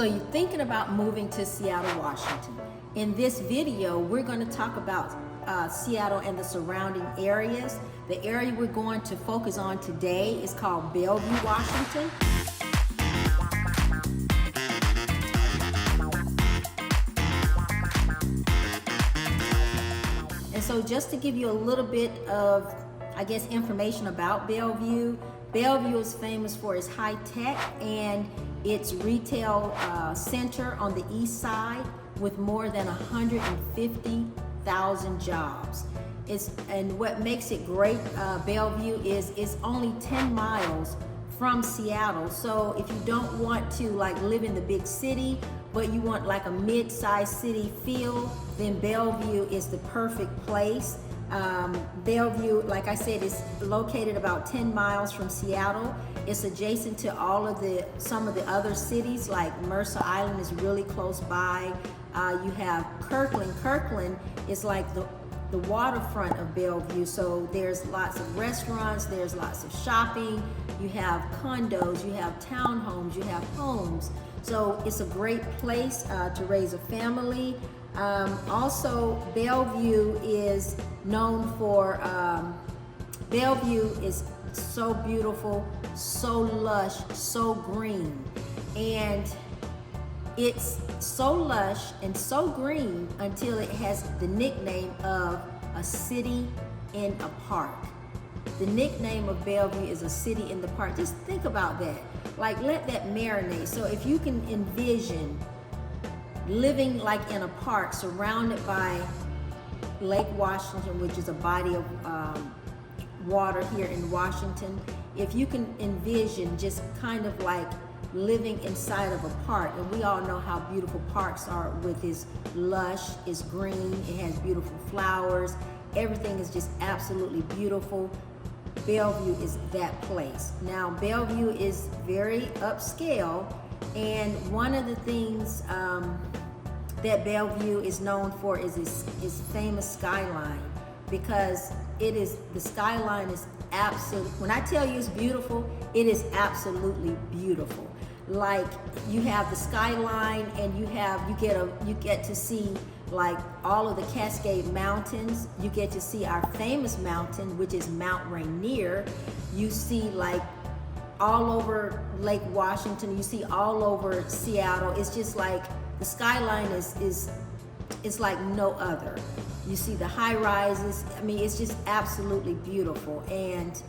So you're thinking about moving to Seattle, Washington. In this video, we're going to talk about Seattle and the surrounding areas. The area we're going to focus on today is called Bellevue, Washington. And so just to give you a little bit of, information about Bellevue, Bellevue is famous for its high tech and its retail center on the east side with more than 150,000 jobs. And what makes it great, Bellevue, is it's only 10 miles from Seattle. So if you don't want to live in the big city, but you want a mid-sized city feel, then Bellevue is the perfect place. Bellevue, like I said, is located about 10 miles from Seattle. It's adjacent to some of the other cities, like Mercer Island is really close by. You have Kirkland. Kirkland is like the waterfront of Bellevue, so there's lots of restaurants, there's lots of shopping, you have condos, you have townhomes, you have homes. So it's a great place to raise a family. Also, Bellevue is known for, Bellevue is so beautiful, so lush, so green. And it's so lush and so green until it has the nickname of a city in a park. The nickname of Bellevue is a city in the park. Just think about that. Let that marinate. So if you can envision living in a park surrounded by Lake Washington, which is a body of water here in Washington, if you can envision just kind of living inside of a park, and we all know how beautiful parks are with its lush, it's green, it has beautiful flowers, everything is just absolutely beautiful. Bellevue is that place. Now, Bellevue is very upscale, and one of the things that Bellevue is known for is its famous skyline, because the skyline is absolute. When I tell you it's beautiful, it is absolutely beautiful. You have the skyline, and you get to see all of the Cascade Mountains. You get to see our famous mountain, which is Mount Rainier. You see all over Lake Washington. You see all over Seattle. It's just the skyline is like no other. You see the high rises. I mean, it's just absolutely beautiful. And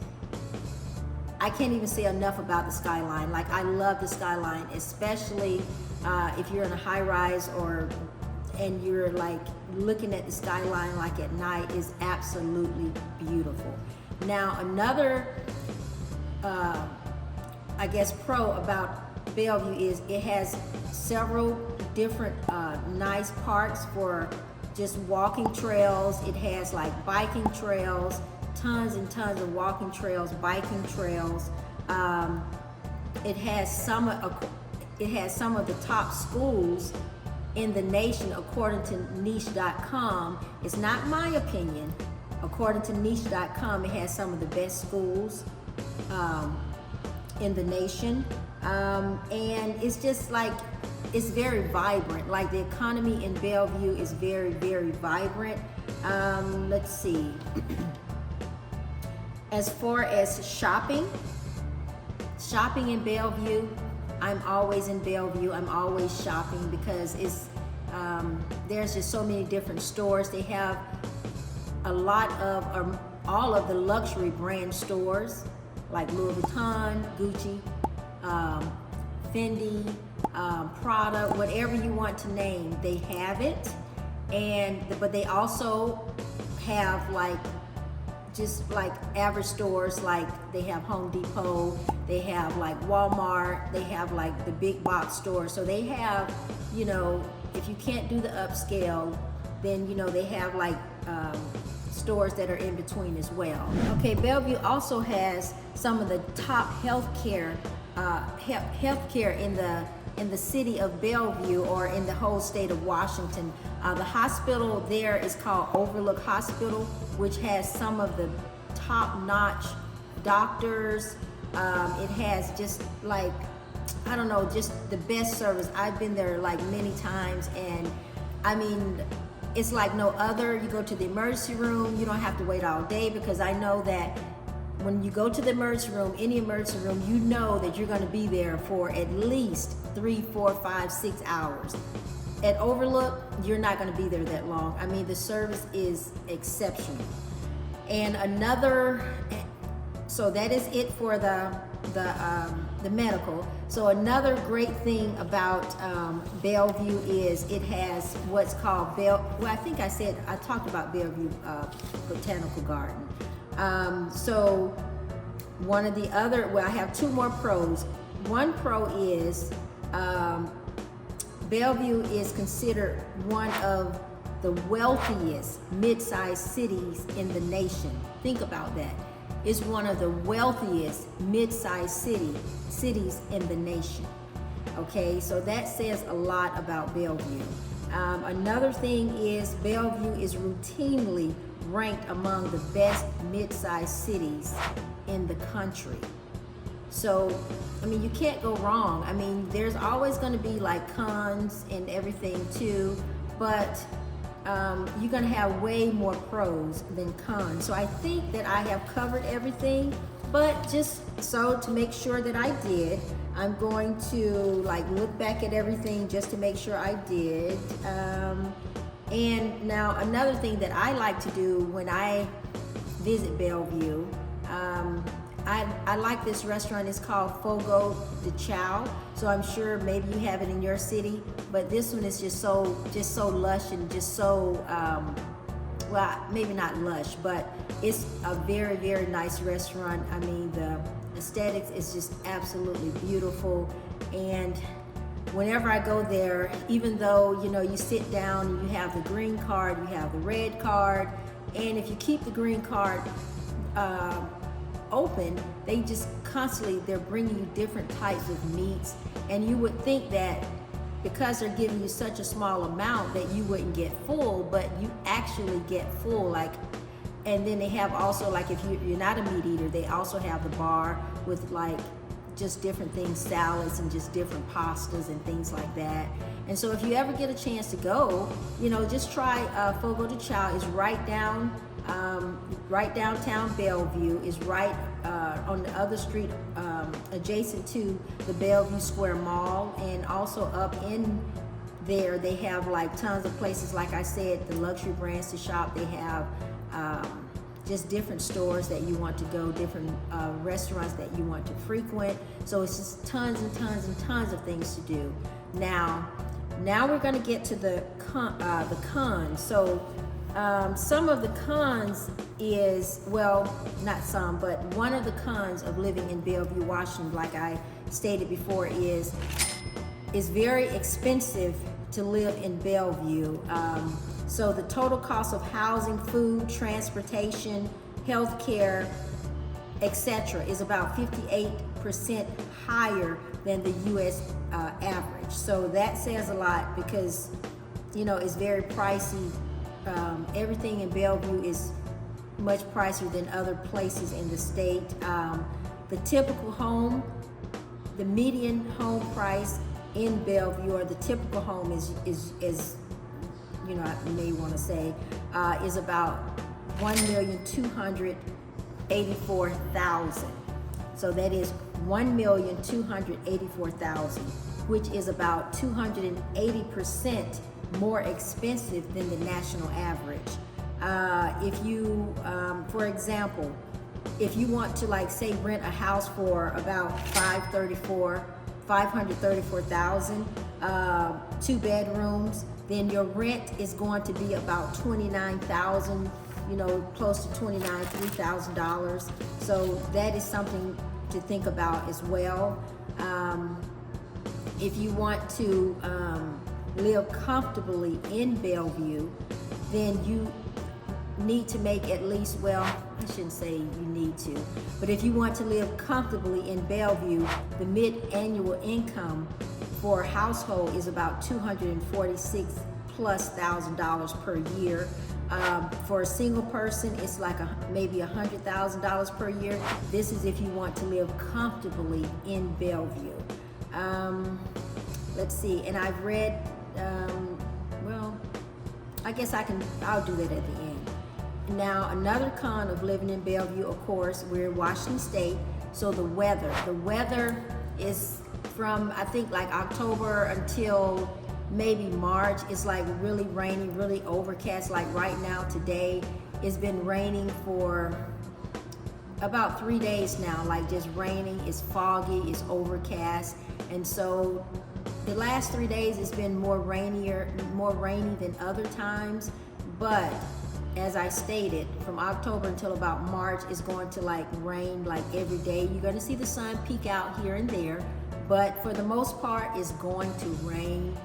I can't even say enough about the skyline. I love the skyline, especially if you're in a high rise and you're looking at the skyline at night, is absolutely beautiful. Now, another pro about Bellevue is it has several different nice parks for just walking trails. It has biking trails, tons and tons of walking trails, biking trails. It has some of the top schools in the nation, according to niche.com. It's not my opinion. According to niche.com, it has some of the best schools in the nation. And it's just it's very vibrant. The economy in Bellevue is very, very vibrant. Let's see. As far as shopping in Bellevue, I'm always in Bellevue. I'm always shopping because there's just so many different stores. They have a lot of all of the luxury brand stores like Louis Vuitton, Gucci, Fendi, Prada, whatever you want to name, they have it. But they also have just average stores, they have Home Depot, they have Walmart, they have the big box stores. So they have, if you can't do the upscale, then they have stores that are in between as well. Okay, Bellevue also has some of the top healthcare in the city of Bellevue, or in the whole state of Washington. The hospital there is called Overlook Hospital, which has some of the top-notch doctors. It has just I don't know, just the best service. I've been there like many times, and I mean, it's like no other. You go to the emergency room, you don't have to wait all day, because I know that when you go to the emergency room, any emergency room, you know that you're going to be there for at least 3, 4, 5, 6 hours. At Overlook, you're not going to be there that long. I mean, the service is exceptional. And so that is it for the medical. So another great thing about Bellevue is it has what's called I think I talked about Bellevue Botanical Garden. So one of the other, I have 2 more pros. One pro is Bellevue is considered one of the wealthiest mid-sized cities in the nation. Think about that. It's one of the wealthiest mid-sized cities in the nation. Okay, so that says a lot about Bellevue. Another thing is Bellevue is routinely ranked among the best mid-sized cities in the country. So, I mean, you can't go wrong. I mean, there's always going to be like cons and everything too, but you're going to have way more pros than cons. So I think that I have covered everything, but just so to make sure that I did, I'm going to like look back at everything just to make sure I did. And now another thing that I like to do when I visit Bellevue, I like this restaurant. It's called Fogo de Chao. So I'm sure maybe you have it in your city, but this one is just so lush and just so, well, maybe not lush, but it's a very, very nice restaurant. I mean, the aesthetics is just absolutely beautiful. And whenever I go there, even though, you know, you sit down and you have the green card, you have the red card, and if you keep the green card open, they just constantly, they're bringing you different types of meats, and you would think that because they're giving you such a small amount that you wouldn't get full, but you actually get full. Like, and then they have also, like, if you're not a meat eater, they also have the bar with like just different things, salads and just different pastas and things like that. And so if you ever get a chance to go, you know, just try Fogo de Chao. Is right downtown Bellevue, is right on the other street adjacent to the Bellevue Square Mall, and also up in there they have like tons of places, like I said, the luxury brands to shop. They have just different stores that you want to go, different restaurants that you want to frequent. So it's just tons and tons and tons of things to do. Now we're going to get to the cons. So some of the cons is, well, not some, but one of the cons of living in Bellevue, Washington, like I stated before, is very expensive to live in Bellevue. So the total cost of housing, food, transportation, healthcare, etc. is about 58% higher than the U.S. Average. So that says a lot, because, you know, it's very pricey. Everything in Bellevue is much pricier than other places in the state. The typical home, the median home price in Bellevue, or the typical home is you know, I may want to say, is about $1,284,000. So that is $1,284,000, which is about 280% more expensive than the national average. If you, for example, if you want to, like, say, rent a house for about $534,000, 2 bedrooms, then your rent is going to be about $29,000, you know, close to $3,000. So that is something to think about as well. If you want to live comfortably in Bellevue, then you need to make at least, well, I shouldn't say you need to, but if you want to live comfortably in Bellevue, the mid-annual income for a household is about $246,000+ per year. For a single person, it's like maybe $100,000 per year. This is if you want to live comfortably in Bellevue. Let's see, and I've read, well, I guess I'll do that at the end. Now, another con of living in Bellevue, of course, we're in Washington State, so the weather is from, I think, like October until maybe March. It's like really rainy, really overcast. Like right now, today, it's been raining for about 3 days now, like just raining. It's foggy, it's overcast, and so the last 3 days it's been more rainy than other times. But as I stated, from October until about March, it's going to like rain like every day. You're going to see the sun peek out here and there, but for the most part, it's going to rain.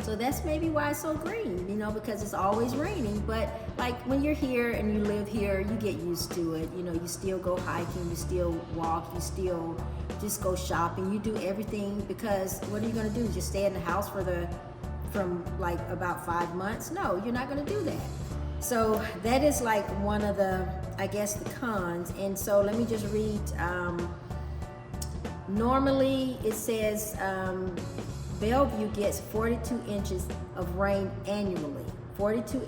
So that's maybe why it's so green, you know, because it's always raining. But like when you're here and you live here, you get used to it. You know, you still go hiking, you still walk, you still just go shopping. You do everything, because what are you going to do? Just stay in the house from like about 5 months? No, you're not going to do that. So that is like one of the, I guess, the cons. And so let me just read. Normally it says Bellevue gets 42 inches of rain annually. 42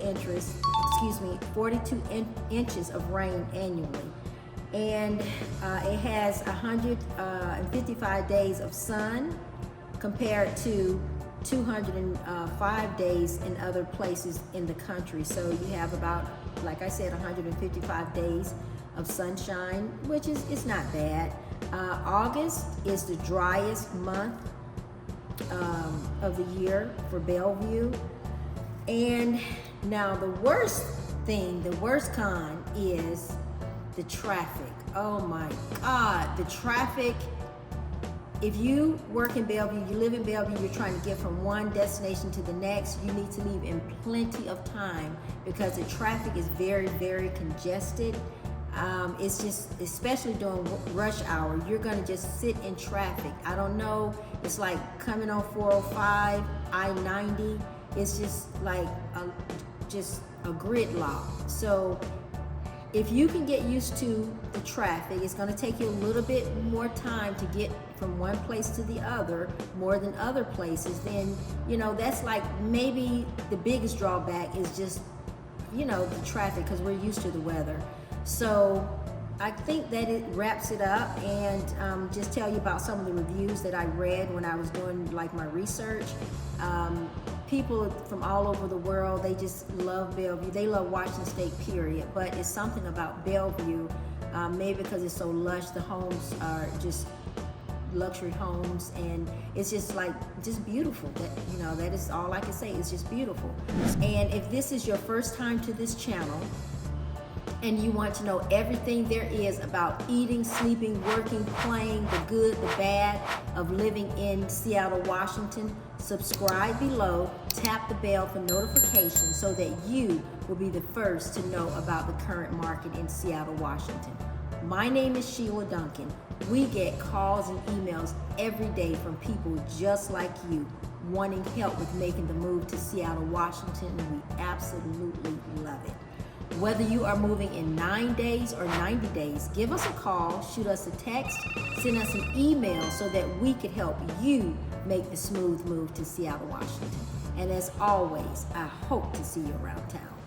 inches of rain annually. And it has 155 days of sun compared to 205 days in other places in the country. So you have about, like I said, 155 days of sunshine, which is, it's not bad. August is the driest month of the year for Bellevue. And now the worst con is the traffic. Oh my God, the traffic. If you work in Bellevue, you live in Bellevue, you're trying to get from one destination to the next, you need to leave in plenty of time, because the traffic is very congested. It's just, especially during rush hour, you're gonna just sit in traffic. I don't know, it's like coming on 405, I-90, it's just like a gridlock. So if you can get used to the traffic, it's gonna take you a little bit more time to get from one place to the other, more than other places, then, you know, that's like maybe the biggest drawback is just, you know, the traffic, because we're used to the weather. So I think that it wraps it up, and just tell you about some of the reviews that I read when I was doing like my research. People from all over the world, they just love Bellevue. They love Washington State, period. But it's something about Bellevue, maybe because it's so lush. The homes are just luxury homes, and it's just like, just beautiful. That, you know, that is all I can say. It's just beautiful. And if this is your first time to this channel, and you want to know everything there is about eating, sleeping, working, playing, the good, the bad of living in Seattle, Washington, subscribe below, tap the bell for notifications so that you will be the first to know about the current market in Seattle, Washington. My name is Sheila Duncan. We get calls and emails every day from people just like you, wanting help with making the move to Seattle, Washington, and we absolutely love it. Whether you are moving in 9 days or 90 days, give us a call, shoot us a text, send us an email so that we could help you make the smooth move to Seattle, Washington. And as always, I hope to see you around town.